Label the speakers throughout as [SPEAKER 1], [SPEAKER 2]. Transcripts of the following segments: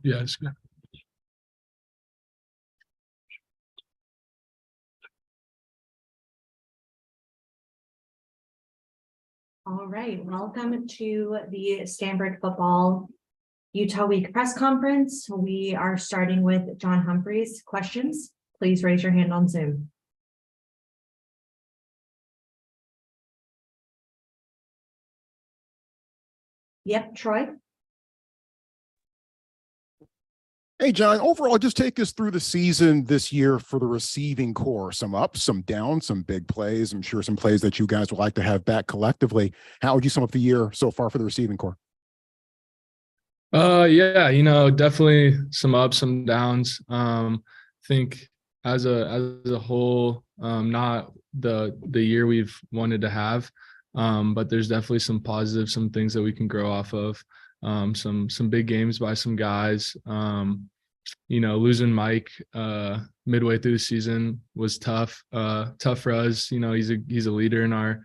[SPEAKER 1] Yeah, it's good.
[SPEAKER 2] All right, welcome to the Stanford Football Utah Week press conference. We are starting with John Humphreys. Questions? Please raise your hand on Zoom. Yep, Troy.
[SPEAKER 3] Hey, John, overall, just take us through the season this year for the receiving core. Some ups, some downs, some big plays. I'm sure some plays that you guys would like to have back collectively. How would you sum up the year so far for the receiving core?
[SPEAKER 1] Yeah, definitely some ups, some downs. I think as a whole, not the year we've wanted to have, but there's definitely some positives, some things that we can grow off of. Some big games by some guys. Losing Mike midway through the season was tough for us. He's a leader in our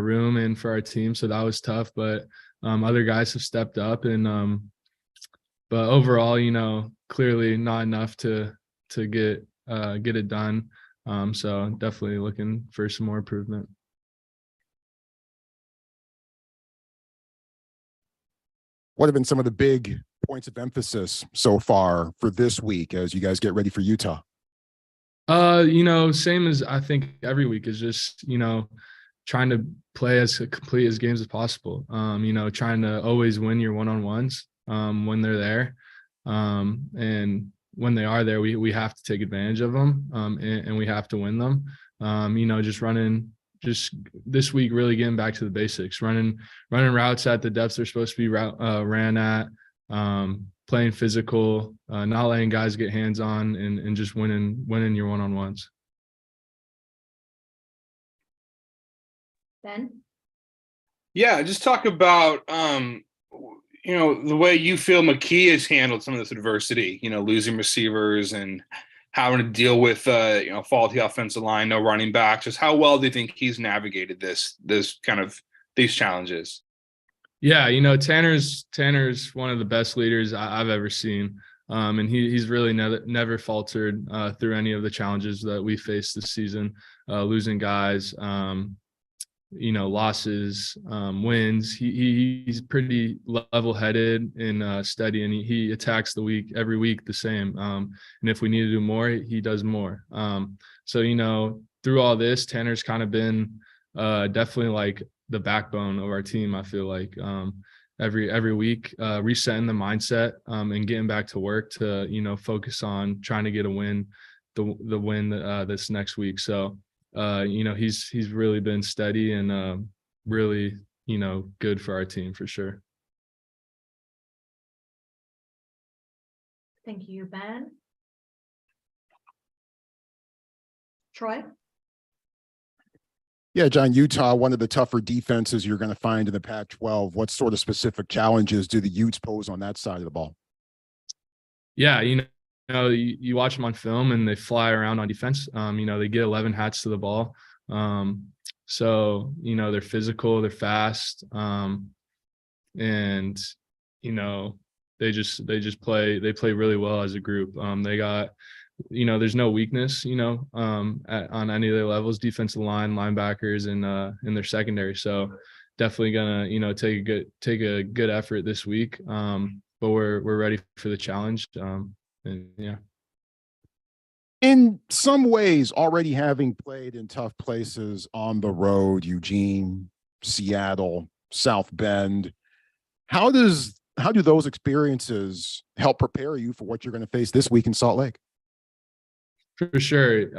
[SPEAKER 1] room and for our team, so that was tough. But other guys have stepped up, and but overall, clearly not enough to get it done. So definitely looking for some more improvement.
[SPEAKER 3] What have been some of the big points of emphasis so far for this week as you guys get ready for Utah?
[SPEAKER 1] Same as I think every week is just, trying to play as complete as games as possible. Trying to always win your one-on-ones when they're there. And when they are there, we have to take advantage of them, and we have to win them. Just this week, really getting back to the basics, running routes at the depths they're supposed to be ran at, playing physical, not letting guys get hands on, and just winning your one-on-ones.
[SPEAKER 2] Ben?
[SPEAKER 4] Yeah, just talk about, the way you feel McKee has handled some of this adversity, losing receivers and having to deal with, faulty offensive line, no running back. Just how well do you think he's navigated these challenges?
[SPEAKER 1] Yeah, Tanner's one of the best leaders I've ever seen. And he's really never faltered through any of the challenges that we faced this season, losing guys, losses, wins. He's pretty level-headed and steady, and he attacks every week the same. And if we need to do more, he does more. So through all this, Tanner's kind of been definitely like the backbone of our team. I feel like every week, resetting the mindset and getting back to work to focus on trying to get a win, the win this next week. So he's really been steady and really good for our team for sure.
[SPEAKER 2] Thank you, Ben. Troy?
[SPEAKER 3] Yeah, John, Utah, one of the tougher defenses you're going to find in the Pac-12. What sort of specific challenges do the Utes pose on that side of the ball?
[SPEAKER 1] Yeah, you watch them on film and they fly around on defense. They get 11 hats to the ball. So they're physical, they're fast, and they play really well as a group. They got, there's no weakness, on any of their levels, defensive line, linebackers, and in their secondary. So definitely gonna, take a good effort this week. But we're ready for the challenge. And yeah.
[SPEAKER 3] In some ways, already having played in tough places on the road, Eugene, Seattle, South Bend, how do those experiences help prepare you for what you're going to face this week in Salt Lake?
[SPEAKER 1] For sure.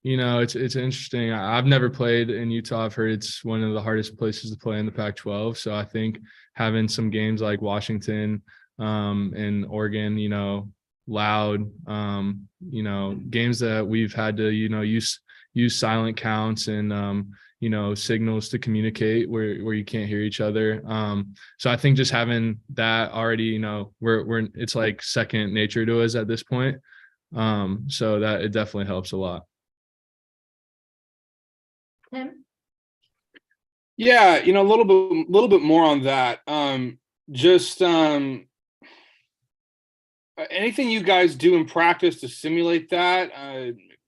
[SPEAKER 1] It's interesting. I've never played in Utah. I've heard it's one of the hardest places to play in the Pac-12. So I think having some games like Washington and Oregon, loud, games that we've had to, use silent counts and, signals to communicate where you can't hear each other. So I think just having that already, it's like second nature to us at this point. So that it definitely helps a lot.
[SPEAKER 2] Tim?
[SPEAKER 4] Yeah, a little bit more on that. anything you guys do in practice to simulate that?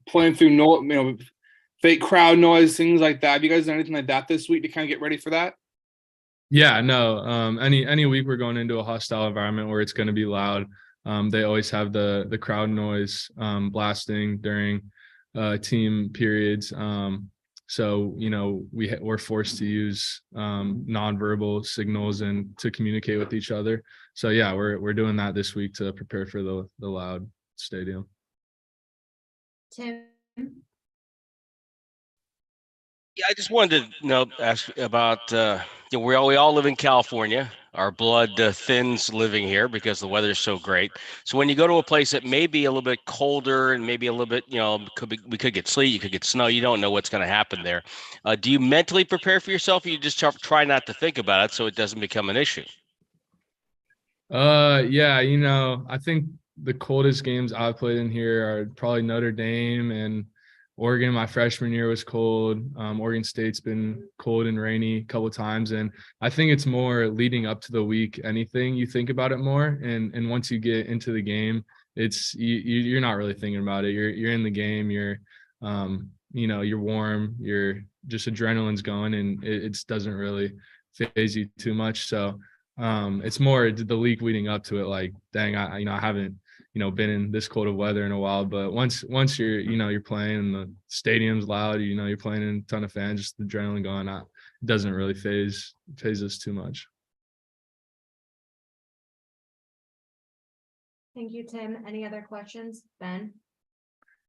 [SPEAKER 4] Playing through fake crowd noise, things like that. Have you guys done anything like that this week to kind of get ready for that?
[SPEAKER 1] Yeah, no. Any week we're going into a hostile environment where it's going to be loud. They always have the crowd noise blasting during team periods. So we're forced to use nonverbal signals and to communicate with each other. So yeah, we're doing that this week to prepare for the loud stadium.
[SPEAKER 2] Tim?
[SPEAKER 5] Yeah, I just wanted to ask about we all live in California. Our blood thins living here because the weather's so great. So when you go to a place that may be a little bit colder and maybe a little bit, we could get sleet, you could get snow. You don't know what's going to happen there. Do you mentally prepare for yourself, or you just try not to think about it so it doesn't become an issue?
[SPEAKER 1] Yeah, I think the coldest games I've played in here are probably Notre Dame and Oregon. My freshman year was cold. Oregon State's been cold and rainy a couple of times, and I think it's more leading up to the week. Anything you think about it more, and once you get into the game, it's you're not really thinking about it. You're in the game. You're you're warm. You're just adrenaline's going, and it doesn't really phase you too much. So it's more the week leading up to it. Like, dang, I haven't been in this cold of weather in a while, but once you're playing and the stadium's loud, you're playing in a ton of fans, just the adrenaline going on, it doesn't really phase us too much.
[SPEAKER 2] Thank you, Tim. Any other questions? Ben?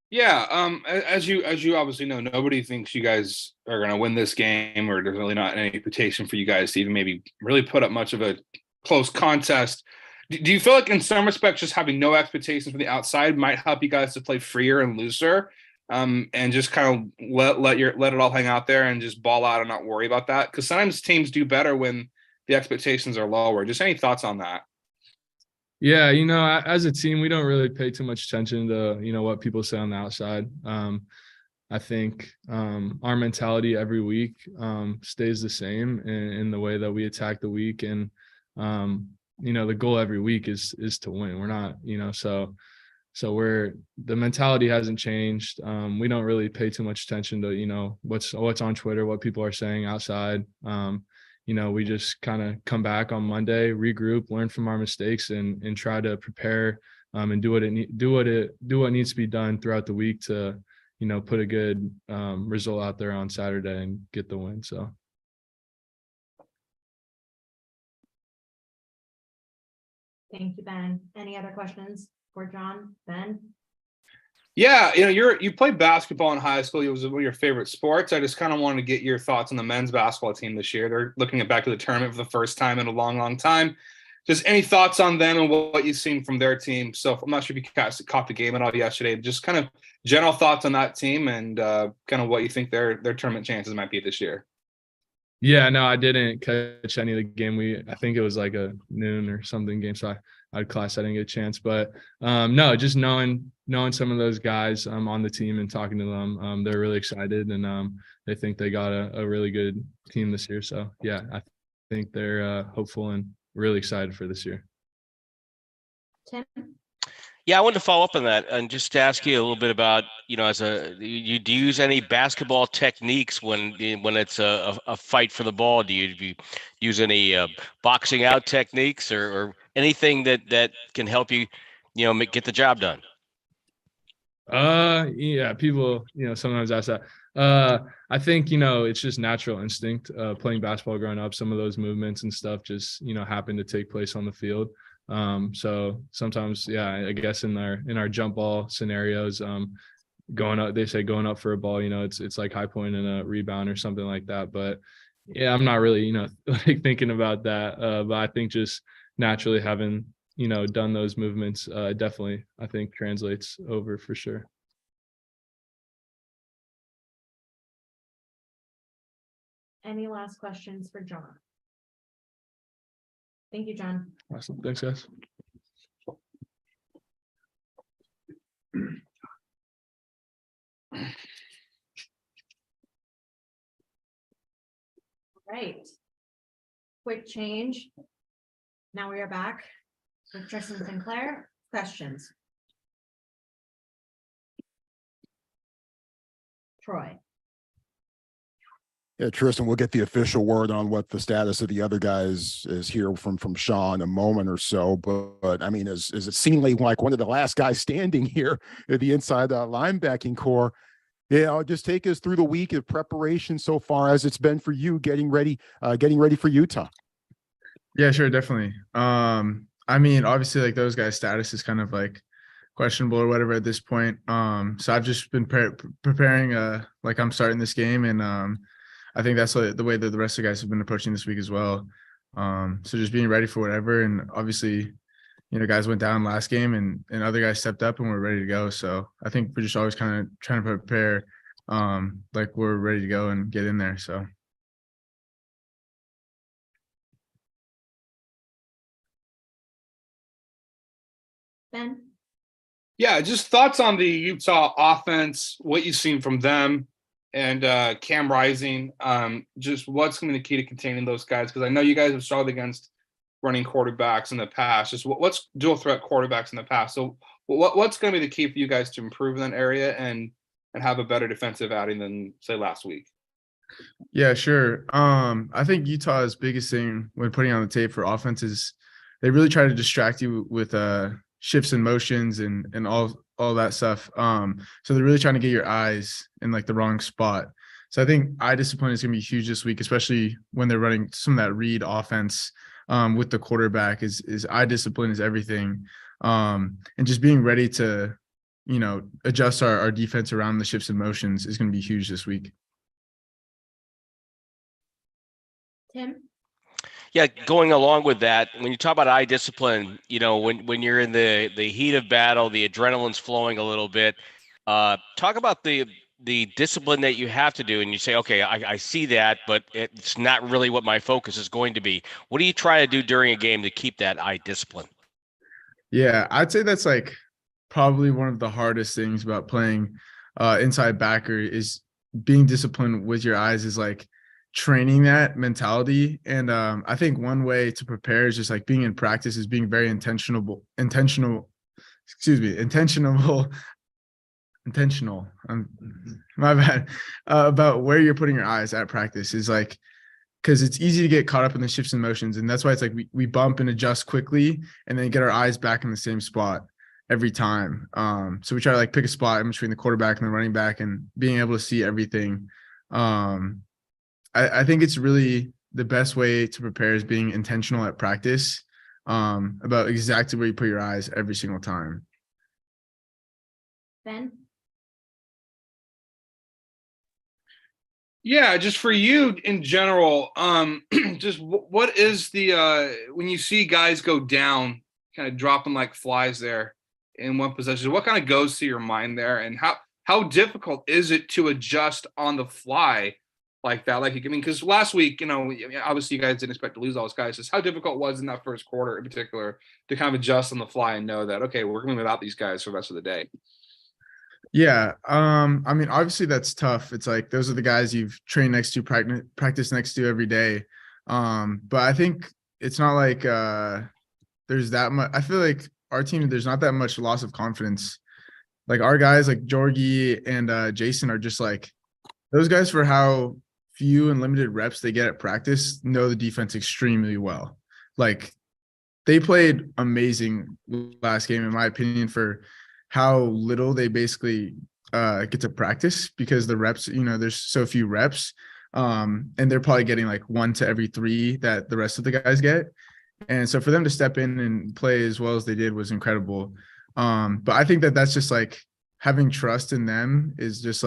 [SPEAKER 4] Yeah, as you obviously know, nobody thinks you guys are going to win this game, or there's really not any reputation for you guys to even maybe really put up much of a close contest. Do you feel like in some respects just having no expectations from the outside might help you guys to play freer and looser, and just kind of let it all hang out there and just ball out and not worry about that? Because sometimes teams do better when the expectations are lower. Just any thoughts on that?
[SPEAKER 1] Yeah, as a team, we don't really pay too much attention to what people say on the outside. I think our mentality every week stays the same in the way that we attack the week, and the goal every week is to win. We're not, so the mentality hasn't changed. We don't really pay too much attention to what's on Twitter, what people are saying outside. We just kind of come back on Monday, regroup, learn from our mistakes, and try to prepare and do what needs to be done throughout the week to put a good result out there on Saturday and get the win. So.
[SPEAKER 2] Thank you, Ben. Any other questions for John? Ben?
[SPEAKER 4] Yeah, you played basketball in high school. It was one of your favorite sports. I just kind of wanted to get your thoughts on the men's basketball team this year. They're looking back to the tournament for the first time in a long, long time. Just any thoughts on them and what you've seen from their team? So I'm not sure if you caught the game at all yesterday. Just kind of general thoughts on that team and kind of what you think their tournament chances might be this year.
[SPEAKER 1] Yeah, no, I didn't catch any of the game. I think it was like a noon or something game, so I had class. I didn't get a chance, but no, just knowing some of those guys on the team and talking to them, they're really excited, and they think they got a really good team this year. So yeah, I think they're hopeful and really excited for this year.
[SPEAKER 2] Tim?
[SPEAKER 5] Yeah, I wanted to follow up on that and just ask you a little bit about, do you use any basketball techniques when it's a fight for the ball? Do you use any boxing out techniques or anything that can help you, get the job done?
[SPEAKER 1] Yeah, people, sometimes ask that. I think, it's just natural instinct, playing basketball growing up. Some of those movements and stuff just, happen to take place on the field. So sometimes, yeah, I guess in our jump ball scenarios, going up for a ball, it's like high point and a rebound or something like that. But yeah, I'm not really, like thinking about that. But I think just naturally having, done those movements, definitely, I think translates over for sure.
[SPEAKER 2] Any last questions for John? Thank you, John.
[SPEAKER 1] Awesome. Thanks, guys.
[SPEAKER 2] Right. Quick change. Now we are back with Tristan Sinclair Questions? Troy.
[SPEAKER 3] Yeah, Tristan, we'll get the official word on what the status of the other guys is here from Sean in a moment or so. But I mean, is it seemingly like one of the last guys standing here at the inside linebacking core? Yeah, just take us through the week of preparation so far as it's been for you getting ready for Utah.
[SPEAKER 1] Yeah, sure, definitely. I mean, obviously, like those guys' status is kind of like questionable or whatever at this point. So I've just been preparing, like I'm starting this game, and I think that's the way that the rest of the guys have been approaching this week as well. So just being ready for whatever, and obviously, guys went down last game, and other guys stepped up, and we're ready to go. So I think we're just always kind of trying to prepare, like we're ready to go and get in there. So.
[SPEAKER 2] Ben?
[SPEAKER 4] Yeah, just thoughts on the Utah offense, what you've seen from them, and Cam Rising. Just what's going to be the key to containing those guys? Because I know you guys have struggled against running quarterbacks in the past. Just what's dual threat quarterbacks in the past? So what's going to be the key for you guys to improve in that area and have a better defensive outing than say last week?
[SPEAKER 1] Yeah, sure. I think Utah's biggest thing when putting on the tape for offense is they really try to distract you with shifts and motions and all that stuff. So they're really trying to get your eyes in like the wrong spot. So I think eye discipline is going to be huge this week, especially when they're running some of that read offense with the quarterback. Is eye discipline is everything, and just being ready to, adjust our defense around the shifts and motions is going to be huge this week.
[SPEAKER 2] Tim?
[SPEAKER 5] Yeah, going along with that, when you talk about eye discipline, when you're in the heat of battle, the adrenaline's flowing a little bit. Talk about the discipline that you have to do, and you say, okay, I see that, but it's not really what my focus is going to be. What do you try to do during a game to keep that eye discipline?
[SPEAKER 1] Yeah, I'd say that's like probably one of the hardest things about playing inside backer is being disciplined with your eyes is like training that mentality. And I think one way to prepare is just like being in practice is being very intentional, my bad, about where you're putting your eyes at practice is like, because it's easy to get caught up in the shifts and motions. And that's why it's like we bump and adjust quickly and then get our eyes back in the same spot every time. So we try to like pick a spot in between the quarterback and the running back and being able to see everything. I think it's really the best way to prepare is being intentional at practice about exactly where you put your eyes every single time.
[SPEAKER 2] Ben?
[SPEAKER 4] Yeah, just for you in general, just what is the when you see guys go down, kind of dropping like flies there in one possession, what kind of goes through your mind there, and how difficult is it to adjust on the fly like that? Like, I mean, because last week, obviously you guys didn't expect to lose all those guys. Just how difficult was in that first quarter in particular to kind of adjust on the fly and know that, okay, we're going to be without these guys for the rest of the day?
[SPEAKER 1] Yeah. I mean, obviously that's tough. It's like, those are the guys you've trained next to, practice next to every day. But I think it's not like there's that much. I feel like our team, there's not that much loss of confidence. Like our guys like Jorgie and Jason are just like, those guys for how few and limited reps they get at practice know the defense extremely well. Like they played amazing last game, in my opinion, for how little they basically get to practice because the reps, there's so few reps. And they're probably getting like 1 to every 3 that the rest of the guys get. And so for them to step in and play as well as they did was incredible. But I think that's just like having trust in them is just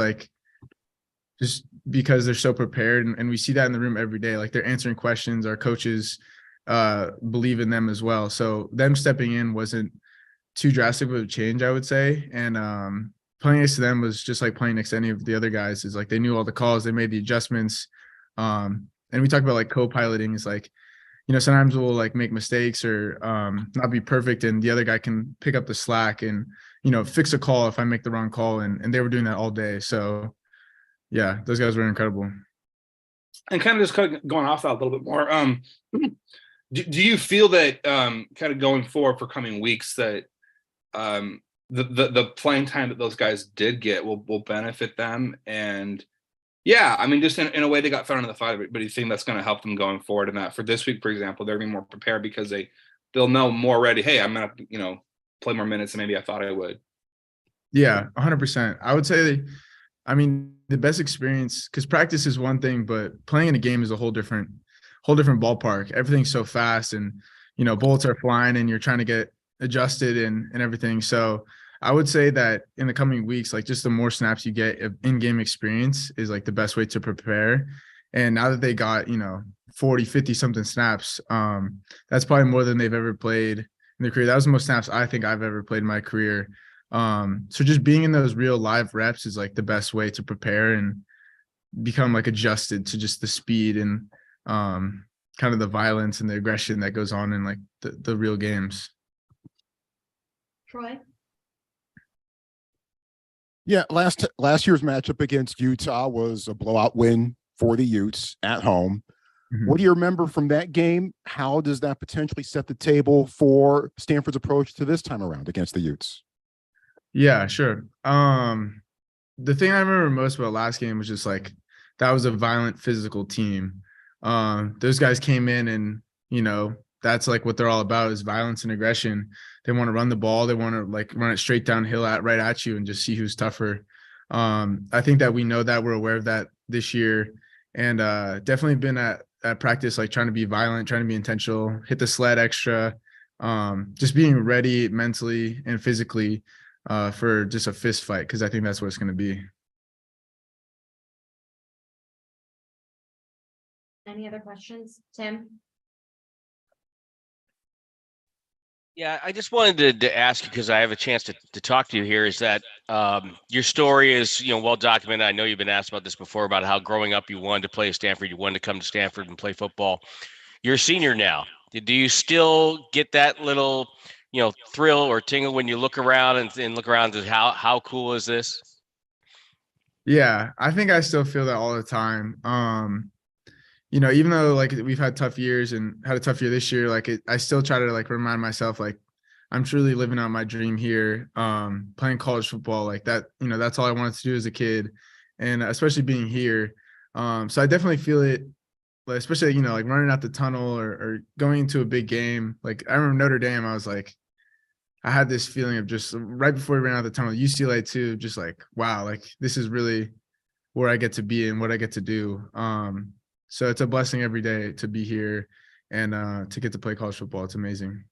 [SPEAKER 1] because they're so prepared. And we see that in the room every day. Like they're answering questions. Our coaches believe in them as well. So them stepping in wasn't too drastic of a change, I would say. And playing next to them was just like playing next to any of the other guys. Is like they knew all the calls, they made the adjustments. And we talk about like co-piloting is like, sometimes we'll like make mistakes or not be perfect, and the other guy can pick up the slack and fix a call if I make the wrong call. And they were doing that all day. So yeah, those guys were incredible.
[SPEAKER 4] And kind of just going off that a little bit more, do you feel that kind of going forward for coming weeks that the playing time that those guys did get will benefit them. And yeah, I mean, just in a way, they got thrown in the fire, but you think that's going to help them going forward? And that for this week, for example, they're being more prepared because they'll know more ready. Hey, I'm gonna play more minutes than maybe I thought I would.
[SPEAKER 1] Yeah, 100%. I would say, I mean, the best experience, because practice is one thing, but playing in a game is a whole different ballpark. Everything's so fast, and bullets are flying, and you're trying to get adjusted and everything. So I would say that in the coming weeks, like just the more snaps you get of in-game experience is like the best way to prepare. And now that they got 40, 50 something snaps, that's probably more than they've ever played in their career. That was the most snaps I think I've ever played in my career. So just being in those real live reps is like the best way to prepare and become like adjusted to just the speed and kind of the violence and the aggression that goes on in like the real games.
[SPEAKER 2] Troy?
[SPEAKER 3] Yeah, last year's matchup against Utah was a blowout win for the Utes at home.
[SPEAKER 1] Mhm.
[SPEAKER 3] What do you remember from that game? How does that potentially set the table for Stanford's approach to this time around against the Utes?
[SPEAKER 1] Yeah, sure. The thing I remember most about last game was just like that was a violent physical team. Those guys came in and that's like what they're all about is violence and aggression. They want to run the ball. They want to like run it straight downhill right at you and just see who's tougher. I think that we know that, we're aware of that this year, and definitely been at practice like trying to be violent, trying to be intentional, hit the sled extra, just being ready mentally and physically for just a fist fight, because I think that's what it's going to be.
[SPEAKER 2] Any other questions? Tim?
[SPEAKER 5] Yeah, I just wanted to ask you, because I have a chance to talk to you here, is that your story is well documented. I know you've been asked about this before, about how growing up you wanted to play at Stanford, you wanted to come to Stanford and play football. You're a senior now. Do you still get that little thrill or tingle when you look around and look around to how cool is this?
[SPEAKER 1] Yeah, I think I still feel that all the time. Even though like we've had tough years and had a tough year this year, like I still try to like remind myself like I'm truly living out my dream here, playing college football like that. That's all I wanted to do as a kid, and especially being here. So I definitely feel it, like, especially like running out the tunnel or going into a big game. Like I remember Notre Dame, I was like, I had this feeling of just right before we ran out the tunnel. UCLA too, just like wow, like this is really where I get to be and what I get to do. So it's a blessing every day to be here and to get to play college football. It's amazing.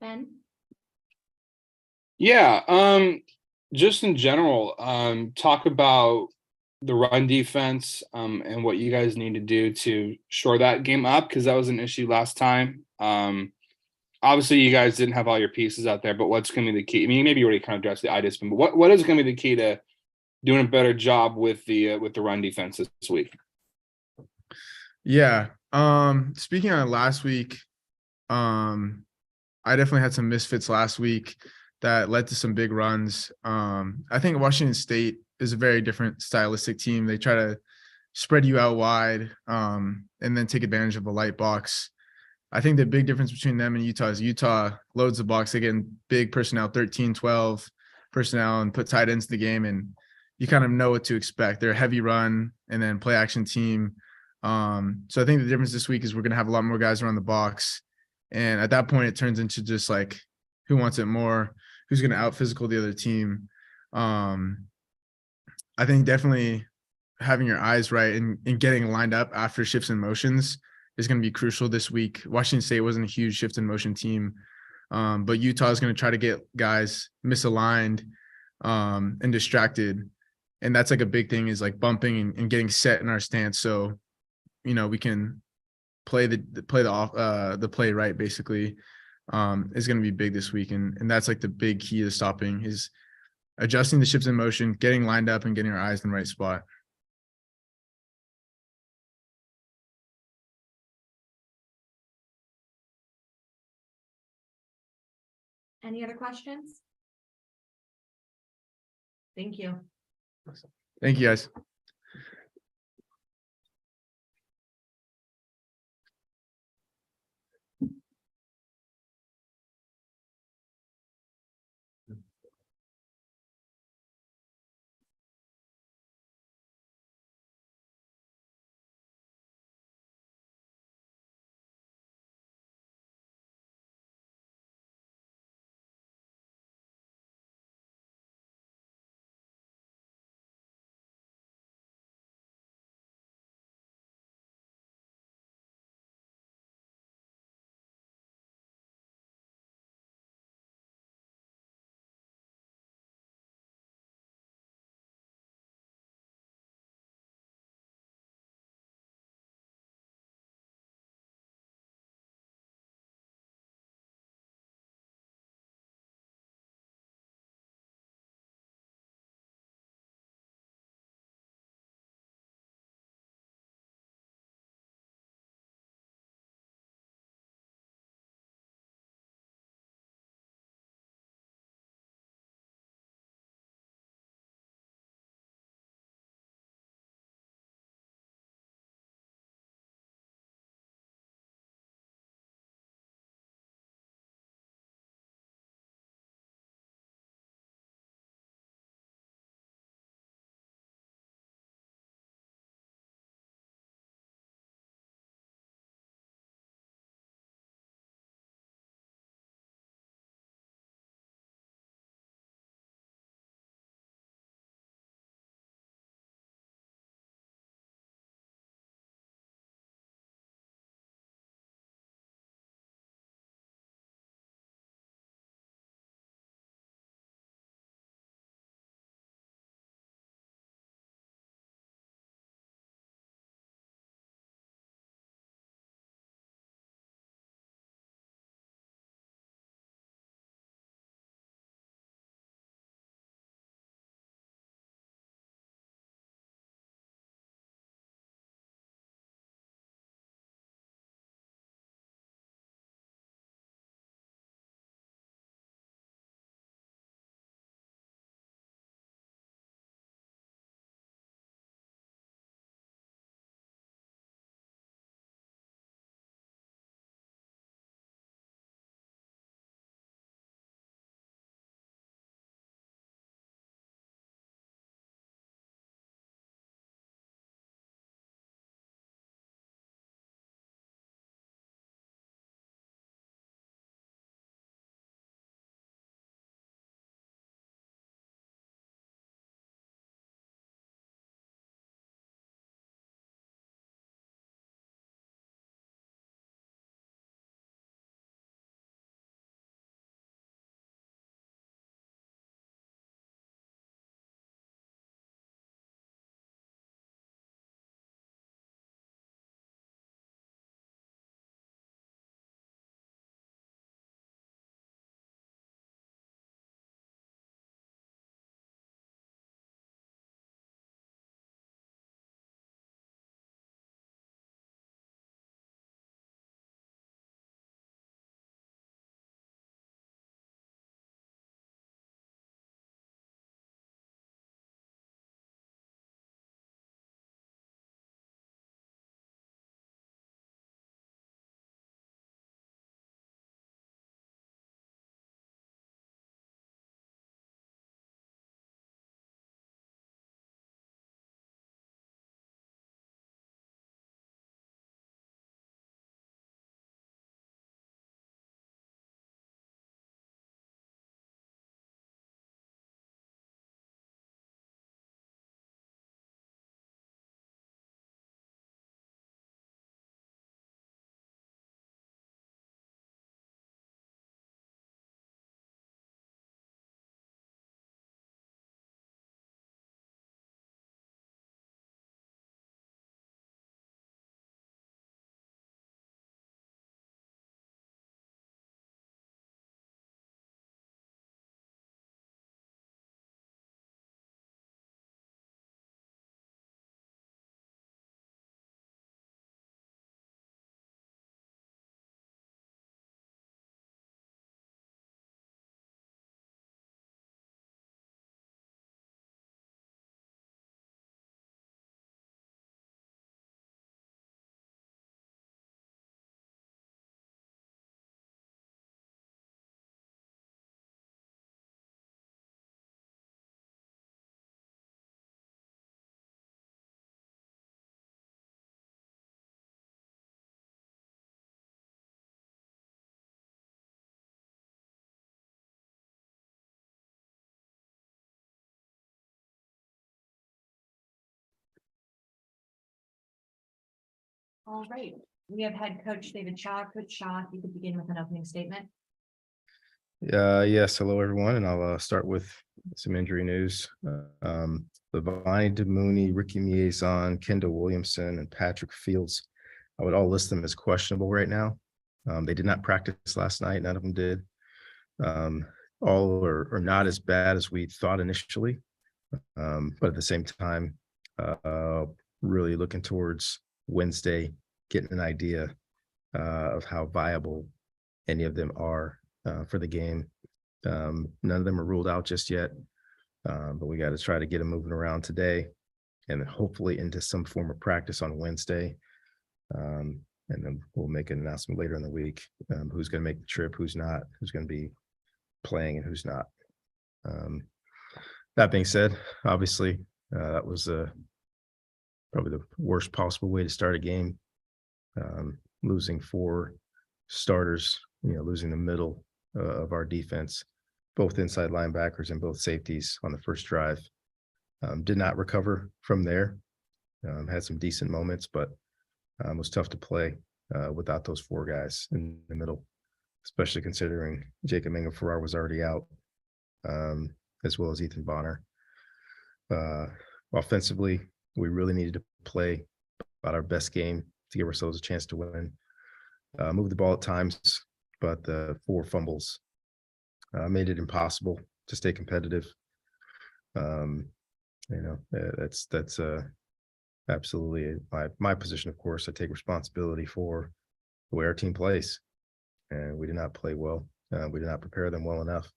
[SPEAKER 2] Ben?
[SPEAKER 4] Yeah, just in general, talk about the run defense and what you guys need to do to shore that game up, because that was an issue last time. Obviously, you guys didn't have all your pieces out there, but what's going to be the key? I mean, maybe you already kind of addressed the eye discipline, but what is going to be the key to doing a better job with the run defense this week?
[SPEAKER 1] Yeah. Speaking on last week, I definitely had some misfits last week that led to some big runs. I think Washington State is a very different stylistic team. They try to spread you out wide and then take advantage of a light box. I think the big difference between them and Utah is Utah loads the box. They get in big personnel, 13, 12 personnel, and put tight ends in the game, and you kind of know what to expect. They're a heavy run and then play action team. So I think the difference this week is we're going to have a lot more guys around the box. And at that point, it turns into just like who wants it more, who's going to out physical the other team. I think definitely having your eyes right and getting lined up after shifts and motions is going to be crucial this week. Washington State wasn't a huge shift in motion team, but Utah is going to try to get guys misaligned and distracted. And that's like a big thing, is like bumping and getting set in our stance. So, we can play the play right, basically, is going to be big this week. And that's like the big key to stopping is adjusting the shifts in motion, getting lined up and getting our eyes in the right spot.
[SPEAKER 2] Any other questions? Thank you.
[SPEAKER 1] Thank you, guys.
[SPEAKER 2] All right, we have head coach David Shaw. Coach Shaw, if you could begin with an opening statement.
[SPEAKER 6] Yes, hello everyone, and I'll start with some injury news. Levine Mooney, Ricky Miezon, Kendall Williamson, and Patrick Fields. I would all list them as questionable right now. They did not practice last night. None of them did. All are not as bad as we thought initially, but at the same time, really looking towards Wednesday, getting an idea of how viable any of them are for the game. None of them are ruled out just yet, but we got to try to get them moving around today and then hopefully into some form of practice on Wednesday. And then we'll make an announcement later in the week, who's going to make the trip, who's not, who's going to be playing and who's not. That being said, obviously, that was probably the worst possible way to start a game. Losing 4 starters, losing the middle of our defense, both inside linebackers and both safeties on the first drive. Did not recover from there. Had some decent moments, but was tough to play without those 4 guys in the middle, especially considering Jacob Mangum-Farrar was already out, as well as Ethan Bonner. Offensively, we really needed to play about our best game to give ourselves a chance to win. Move the ball at times, but the 4 fumbles made it impossible to stay competitive. That's absolutely my position. Of course, I take responsibility for the way our team plays, and we did not play well. We did not prepare them well enough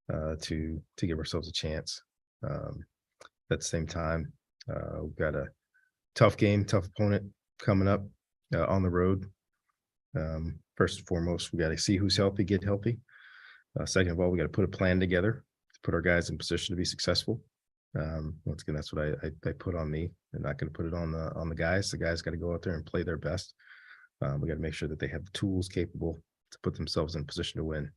[SPEAKER 6] to give ourselves a chance. At the same time, we've got a tough game, tough opponent coming up on the road. First and foremost, we got to see who's healthy, get healthy. Second of all, we got to put a plan together to put our guys in position to be successful. Once again, that's what I put on me. I'm not going to put it on the guys. The guys got to go out there and play their best. We got to make sure that they have the tools capable to put themselves in a position to win.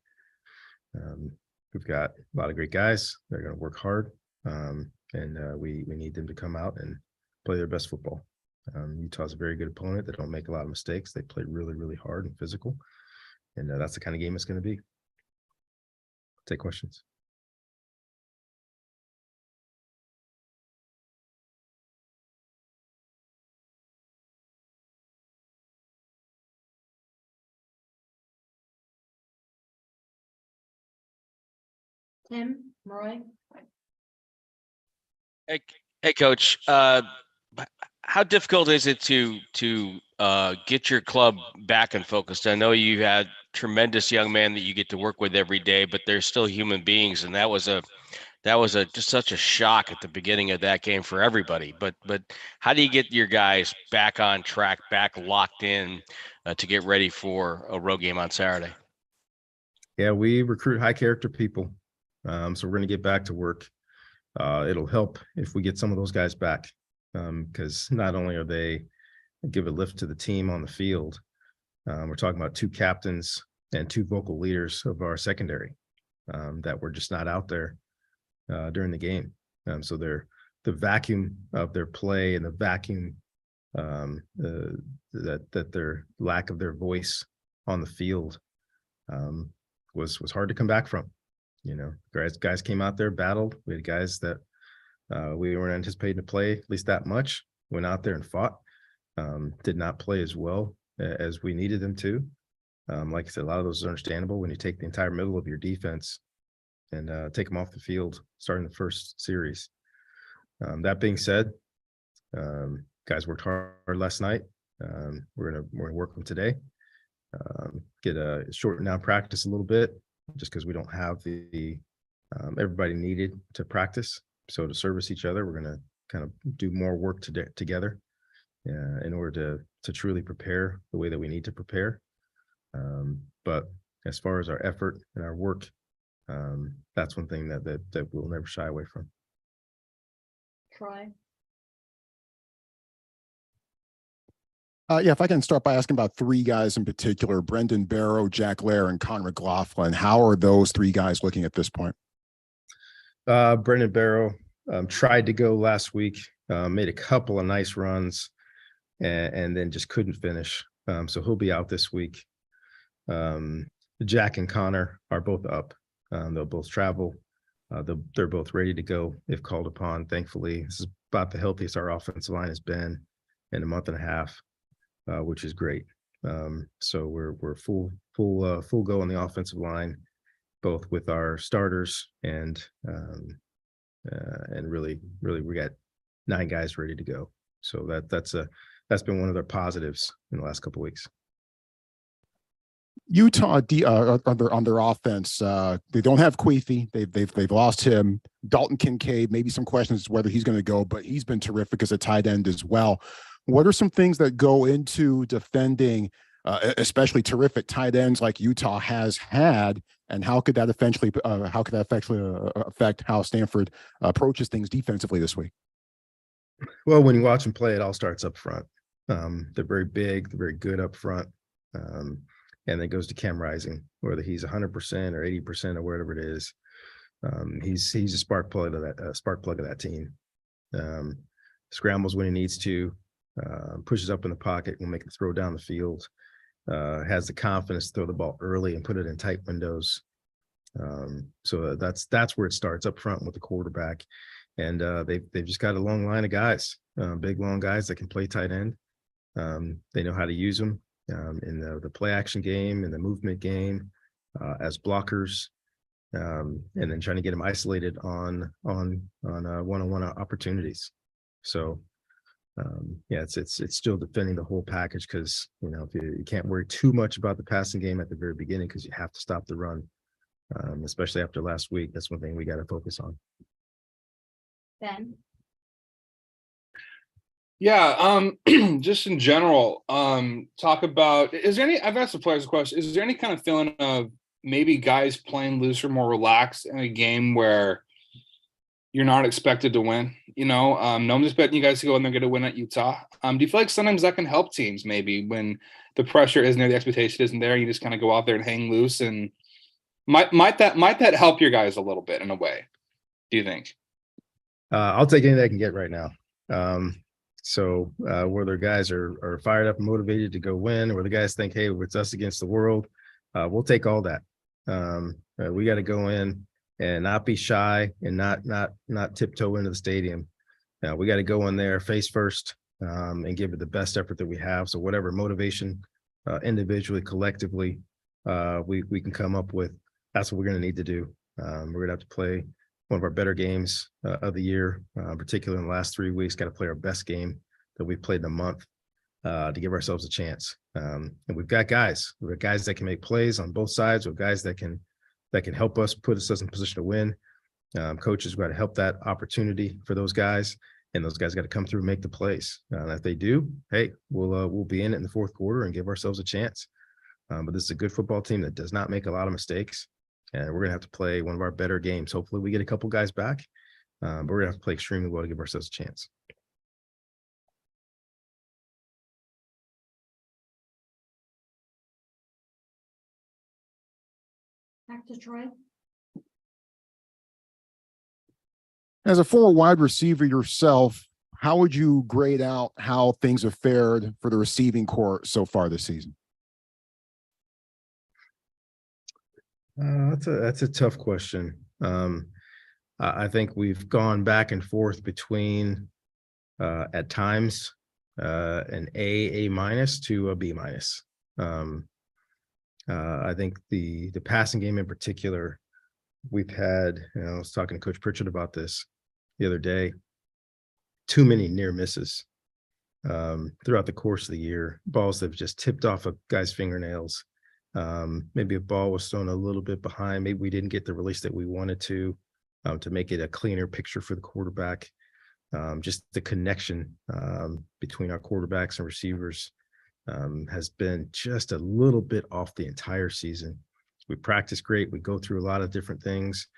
[SPEAKER 6] We've got a lot of great guys. They're going to work hard, and we need them to come out and play their best football. Utah's a very good opponent. They don't make a lot of mistakes. They play really, really hard and physical, and that's the kind of game it's going to be. Take questions.
[SPEAKER 2] Tim, Roy.
[SPEAKER 5] Hey, Coach. How difficult is it to get your club back and focused? I know you had tremendous young men that you get to work with every day, but they're still human beings, and that was just such a shock at the beginning of that game for everybody. But how do you get your guys back on track, back locked in to get ready for a road game on Saturday?
[SPEAKER 6] Yeah, we recruit high character people, so we're going to get back to work. It'll help if we get some of those guys back, because not only are they give a lift to the team on the field, we're talking about 2 captains and 2 vocal leaders of our secondary that were just not out there during the game. So the vacuum of their play and the vacuum that their lack of their voice on the field was hard to come back from. Guys came out there, battled. We had guys that we weren't anticipating to play at least that much, went out there and fought, did not play as well as we needed them to. Like I said, a lot of those are understandable when you take the entire middle of your defense and take them off the field starting the first series. That being said, guys worked hard last night. We're gonna work them today. Get a shorten down practice a little bit, just because we don't have the everybody needed to practice. So to service each other, we're going to kind of do more work together in order to truly prepare the way that we need to prepare. But as far as our effort and our work, that's one thing that we'll never shy away from.
[SPEAKER 2] Troy.
[SPEAKER 3] Yeah, if I can start by asking about 3 guys in particular: Brendan Barrow, Jack Lair, and Connor McLaughlin. How are those 3 guys looking at this point?
[SPEAKER 6] Brendan Barrow tried to go last week, made a couple of nice runs, and then just couldn't finish. So he'll be out this week. Jack and Connor are both up. They'll both travel. They're both ready to go if called upon. Thankfully, this is about the healthiest our offensive line has been in a month and a half, which is great. So we're full go on the offensive line, both with our starters and really we got 9 guys ready to go. So that's been one of their positives in the last couple of weeks.
[SPEAKER 3] Utah on their offense, they don't have Queefy. They've lost him. Dalton Kincaid, maybe some questions whether he's going to go, but he's been terrific as a tight end as well. What are some things that go into defending, especially terrific tight ends like Utah has had, and how could that eventually affect how Stanford approaches things defensively this week?
[SPEAKER 6] Well, when you watch them play, it all starts up front. They're very big, they're very good up front. And it goes to Cam Rising, whether he's 100% or 80% or whatever it is. He's a spark plug of that team. Scrambles when he needs to, pushes up in the pocket, will make the throw down the field, has the confidence to throw the ball early and put it in tight windows. So that's where it starts up front with the quarterback. And they've just got a long line of guys, big long guys that can play tight end. They know how to use them in the play action game, in the movement game, as blockers, and then trying to get them isolated on one-on-one opportunities. So yeah, it's still defending the whole package, because if you can't worry too much about the passing game at the very beginning, because you have to stop the run, especially after last week. That's one thing we got to focus on.
[SPEAKER 2] Ben?
[SPEAKER 4] Yeah, just in general, talk about, I've asked the players a question, is there any kind of feeling of maybe guys playing looser, more relaxed in a game where you're not expected to win? No one's expecting you guys to go in there and get a win at Utah. Do you feel like sometimes that can help teams, maybe when the pressure isn't there, the expectation isn't there, you just kind of go out there and hang loose, and might that help your guys a little bit in a way, do you think?
[SPEAKER 6] I'll take anything I can get right now. So whether guys are fired up and motivated to go win, or the guys think, hey, it's us against the world, we'll take all that. We got to go in and not be shy and not tiptoe into the stadium. We got to go in there face first, and give it the best effort that we have. So whatever motivation, individually, collectively, we can come up with, that's what we're going to need to do. We're going to have to play one of our better games of the year, particularly in the last 3 weeks. Got to play our best game that we've played in a month to give ourselves a chance. And we've got guys that can make plays on both sides. We've guys that can help us, put us in position to win. Coaches got to help that opportunity for those guys, and those guys got to come through and make the plays. And if they do, hey, we'll be in it in the fourth quarter and give ourselves a chance. But this is a good football team that does not make a lot of mistakes. And we're going to have to play one of our better games. Hopefully we get a couple guys back, but we're going to have to play extremely well to give ourselves a chance.
[SPEAKER 2] Back to Troy.
[SPEAKER 3] As a former wide receiver yourself, how would you grade out how things have fared for the receiving corps so far this season?
[SPEAKER 6] That's a tough question. I think we've gone back and forth between at times an A minus to a B minus. I think the passing game in particular, we've had, I was talking to Coach Pritchard about this the other day, too many near misses throughout the course of the year. Balls that have just tipped off a guy's fingernails. Maybe a ball was thrown a little bit behind. Maybe we didn't get the release that we wanted to make it a cleaner picture for the quarterback. Just the connection between our quarterbacks and receivers has been just a little bit off the entire season. We practice great. We go through a lot of different things.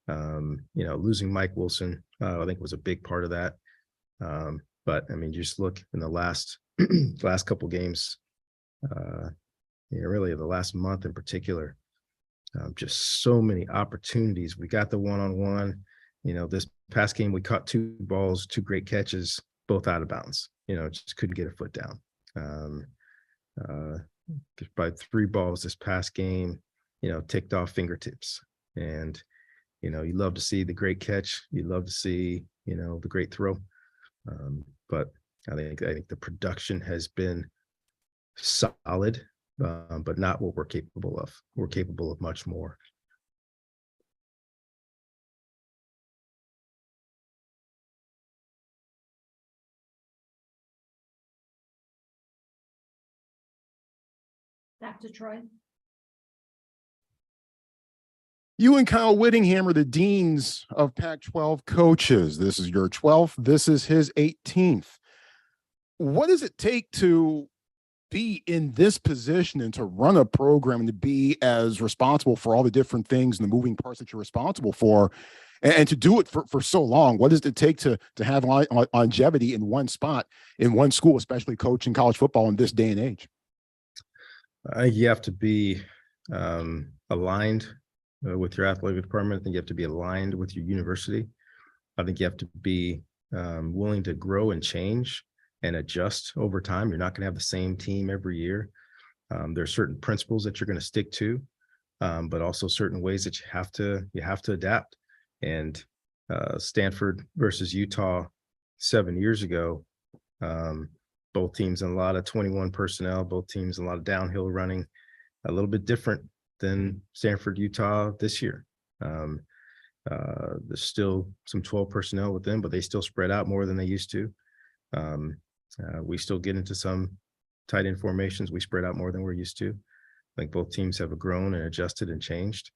[SPEAKER 6] Losing Mike Wilson, I think was a big part of that. But I mean, just look in the last couple games, really the last month in particular, just so many opportunities. We got the one-on-one. This past game, we caught 2 balls, 2 great catches, both out of bounds. just couldn't get a foot down. By 3 balls this past game, ticked off fingertips. And, you love to see the great catch. You love to see, the great throw. But I think the production has been solid, but not what we're capable of. We're capable of much more.
[SPEAKER 2] Back to Troy.
[SPEAKER 3] You and Kyle Whittingham are the deans of Pac-12 coaches. This is your 12th. This is his 18th. What does it take to be in this position and to run a program and to be as responsible for all the different things and the moving parts that you're responsible for, and to do it for so long? What does it take to have longevity in one spot, in one school, especially coaching college football in this day and age?
[SPEAKER 6] You have to be aligned with your athletic department. I think you have to be aligned with your university. I think you have to be willing to grow and change and adjust over time. You're not going to have the same team every year. There are certain principles that you're going to stick to, but also certain ways that you have to adapt. And Stanford versus Utah 7 years ago, both teams in a lot of 21 personnel, both teams in a lot of downhill running, a little bit different than Stanford, Utah this year. There's still some 12 personnel with them, but they still spread out more than they used to. We still get into some tight end formations. We spread out more than we're used to. I think both teams have grown and adjusted and changed.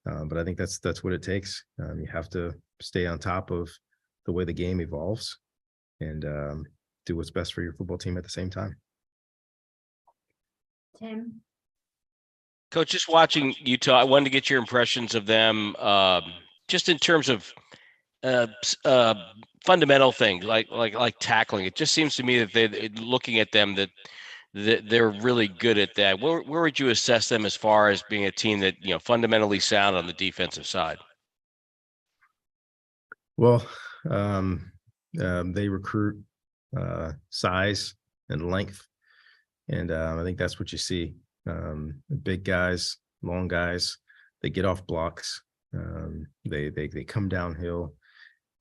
[SPEAKER 6] But I think that's what it takes. You have to stay on top of the way the game evolves and do what's best for your football team at the same time.
[SPEAKER 2] Tim.
[SPEAKER 5] Coach, just watching Utah, I wanted to get your impressions of them, just in terms of fundamental things like tackling. It just seems to me that looking at them that they're really good at that. Where would you assess them as far as being a team that fundamentally sound on the defensive side?
[SPEAKER 6] Well, they recruit size and length, and I think that's what you see. Big guys, long guys, they get off blocks. They come downhill.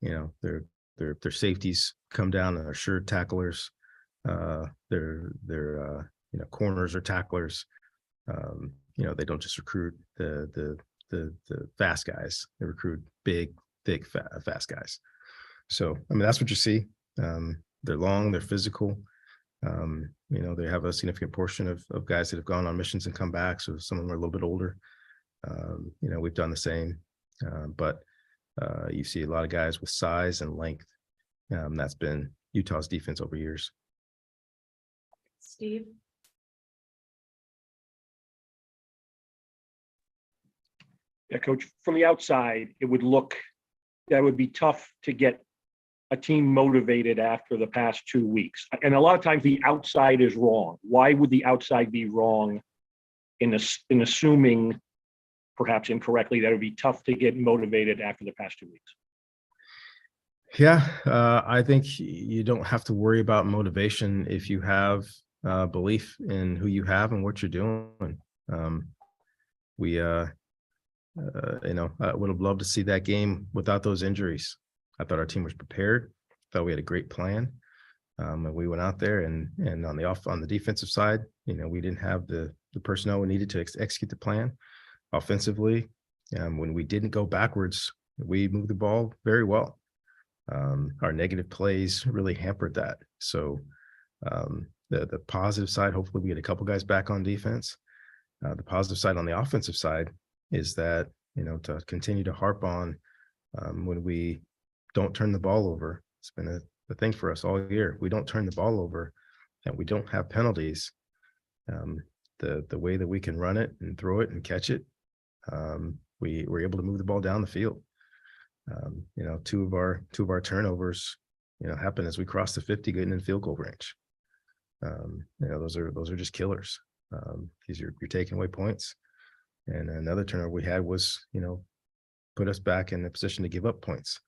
[SPEAKER 6] Their safeties come down and are sure tacklers. Their corners are tacklers. They don't just recruit the fast guys. They recruit big, thick, fast guys. So that's what you see. They're long, they're physical. They have a significant portion of guys that have gone on missions and come back. So some of them are a little bit older. We've done the same, but you see a lot of guys with size and length. That's been Utah's defense over years.
[SPEAKER 2] Steve.
[SPEAKER 7] Yeah, Coach, from the outside, it would look that would be tough to get a team motivated after the past 2 weeks. And a lot of times the outside is wrong. Why would the outside be wrong in assuming, perhaps incorrectly, that it would be tough to get motivated after the past 2 weeks?
[SPEAKER 6] Yeah, I think you don't have to worry about motivation if you have belief in who you have and what you're doing. I would have loved to see that game without those injuries. I thought our team was prepared. Thought we had a great plan. And we went out there and on the defensive side, we didn't have the personnel we needed to execute the plan. Offensively, when we didn't go backwards, we moved the ball very well. Our negative plays really hampered that. So the positive side, hopefully we get a couple guys back on defense. The positive side on the offensive side is that, to continue to harp on when we don't turn the ball over. It's been a thing for us all year. We don't turn the ball over and we don't have penalties. The way that we can run it and throw it and catch it, we're able to move the ball down the field. Two of our turnovers, happen as we cross the 50, getting in field goal range. Those are just killers. Because you're taking away points. And another turnover we had was, put us back in the position to give up points.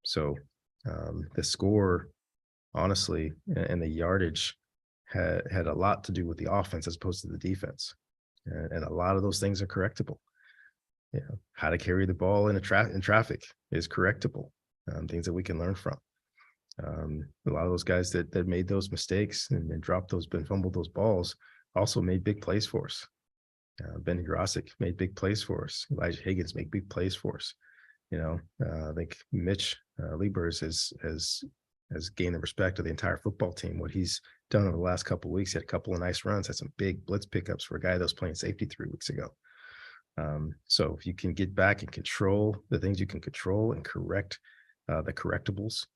[SPEAKER 6] So the score honestly, and the yardage had a lot to do with the offense as opposed to the defense. And a lot of those things are correctable. You know, how to carry the ball in traffic is correctable. Things that we can learn from. A lot of those guys that made those mistakes and dropped those and fumbled those balls also made big plays for us. Ben Grosick made big plays for us. Elijah Higgins made big plays for us. You know, I think Mitch Liebers has gained the respect of the entire football team. What he's done over the last couple of weeks, he had a couple of nice runs, had some big blitz pickups for a guy that was playing safety 3 weeks ago. So if you can get back and control the things you can control and correct the correctables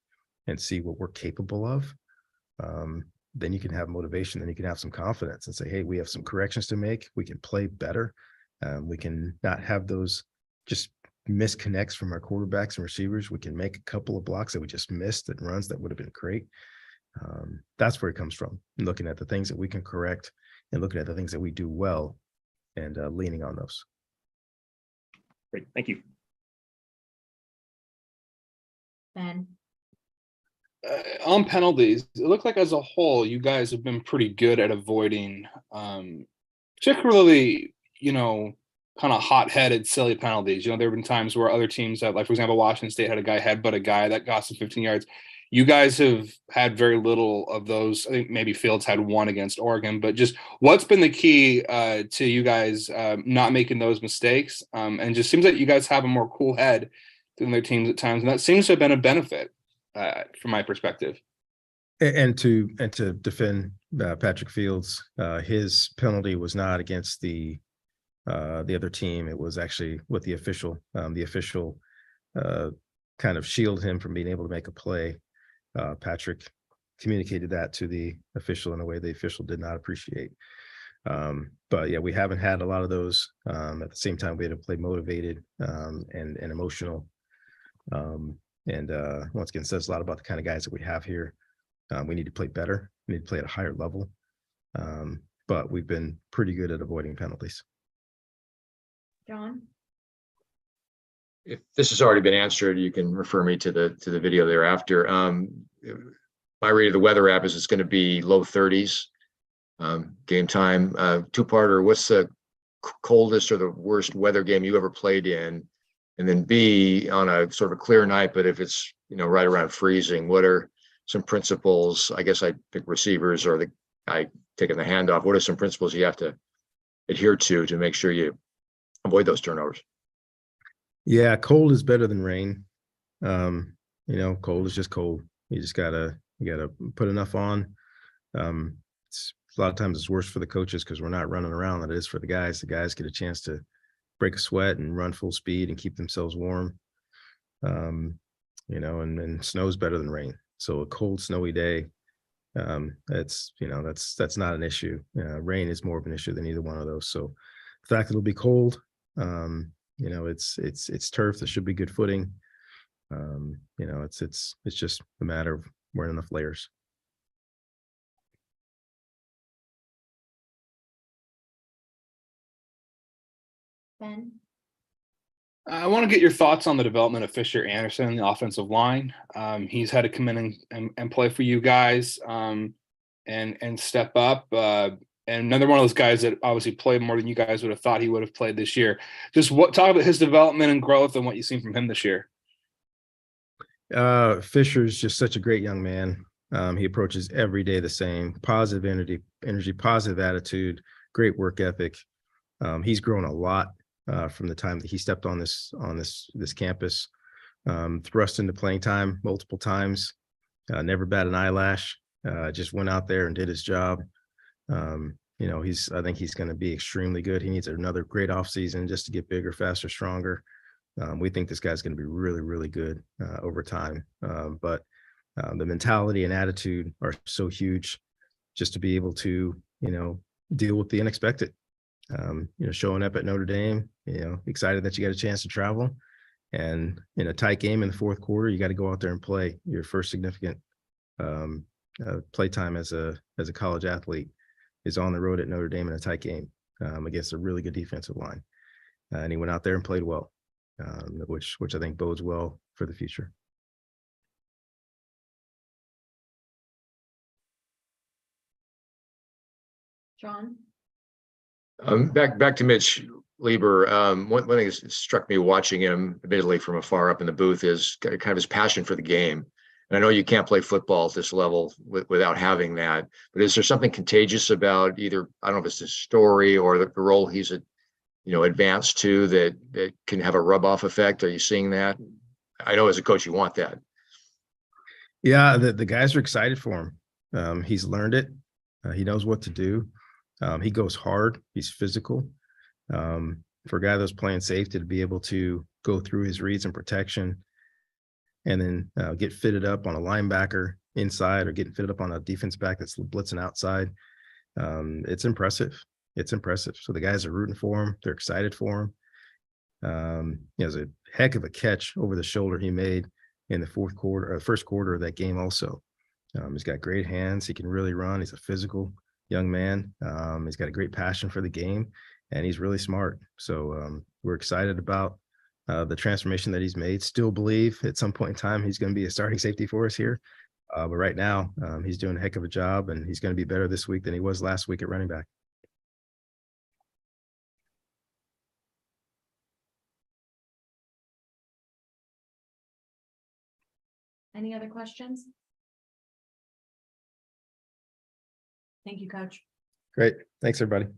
[SPEAKER 6] and see what we're capable of, then you can have motivation, then you can have some confidence and say, hey, we have some corrections to make. We can play better. We can not have those just misconnects from our quarterbacks and receivers. We can make a couple of blocks that we just missed and runs that would have been great. That's where it comes from, looking at the things that we can correct and looking at the things that we do well and leaning on those.
[SPEAKER 7] Great, thank you.
[SPEAKER 2] Ben.
[SPEAKER 4] On penalties, it looked like as a whole, you guys have been pretty good at avoiding, particularly, you know, kind of hot-headed, silly penalties. You know, there have been times where other teams have, like, for example, Washington State had a guy headbutt a guy that got some 15 yards. You guys have had very little of those. I think maybe Fields had one against Oregon, but just what's been the key to you guys not making those mistakes? And just seems like you guys have a more cool head than their teams at times, and that seems to have been a benefit from my perspective.
[SPEAKER 6] And to defend Patrick Fields, his penalty was not against the other team. It was actually with the official. The official kind of shielded him from being able to make a play. Patrick communicated that to the official in a way the official did not appreciate. But yeah, we haven't had a lot of those. At the same time, we had to play motivated and emotional. And once again, says a lot about the kind of guys that we have here. We need to play better. We need to play at a higher level. But we've been pretty good at avoiding penalties.
[SPEAKER 2] John.
[SPEAKER 8] If this has already been answered, you can refer me to the video thereafter. My read of the weather app is it's going to be low 30s. Game time, two-parter. What's the coldest or the worst weather game you ever played in? And then B, on a sort of a clear night, but if it's, you know, right around freezing, what are some principles? I guess I pick receivers or the guy taking the handoff. What are some principles you have to adhere to make sure you avoid those turnovers?
[SPEAKER 6] Yeah, cold is better than rain. You know, cold is just cold. You just gotta put enough on. It's a lot of times it's worse for the coaches because we're not running around than it is for the guys. The guys get a chance to break a sweat and run full speed and keep themselves warm. You know, and snow's better than rain. So a cold, snowy day, that's not an issue. Rain is more of an issue than either one of those. So the fact that it'll be cold, you know, it's turf. There should be good footing. You know, it's just a matter of wearing enough layers.
[SPEAKER 2] Ben.
[SPEAKER 4] I want to get your thoughts on the development of Fisher Anderson, the offensive line. He's had to come in and play for you guys and step up. And another one of those guys that obviously played more than you guys would have thought he would have played this year. Just talk about his development and growth and what you've seen from him this year.
[SPEAKER 6] Fisher's just such a great young man. He approaches every day the same. Positive energy, positive attitude, great work ethic. He's grown a lot from the time that he stepped on this campus. Thrust into playing time multiple times. Never bat an eyelash. Just went out there and did his job. You know, I think he's going to be extremely good. He needs another great offseason just to get bigger, faster, stronger. We think this guy's going to be really, really good over time. But the mentality and attitude are so huge just to be able to, you know, deal with the unexpected. You know, showing up at Notre Dame, you know, excited that you got a chance to travel, and in a tight game in the fourth quarter, you got to go out there and play your first significant play time as a college athlete is on the road at Notre Dame in a tight game against a really good defensive line, and he went out there and played well, which I think bodes well for the future.
[SPEAKER 2] John?
[SPEAKER 8] Back to Mitch Lieber. One thing that struck me watching him, admittedly from afar up in the booth, is kind of his passion for the game. And I know you can't play football at this level without having that, but is there something contagious about either, I don't know if it's his story or the role he's advanced to that can have a rub off effect? Are you seeing that? I know as a coach, you want that.
[SPEAKER 6] Yeah, the guys are excited for him. He's learned it. He knows what to do. He goes hard. He's physical. For a guy that's playing safety to be able to go through his reads and protection and then get fitted up on a linebacker inside or getting fitted up on a defense back that's blitzing outside, it's impressive. It's impressive. So the guys are rooting for him. They're excited for him. It was a heck of a catch over the shoulder he made in the first quarter of that game also. He's got great hands. He can really run. He's a physical young man. He's got a great passion for the game, and he's really smart. So we're excited about the transformation that he's made. Still believe at some point in time he's going to be a starting safety for us here. But right now, he's doing a heck of a job, and he's going to be better this week than he was last week at running back.
[SPEAKER 2] Any other questions? Thank you, Coach.
[SPEAKER 6] Great. Thanks, everybody.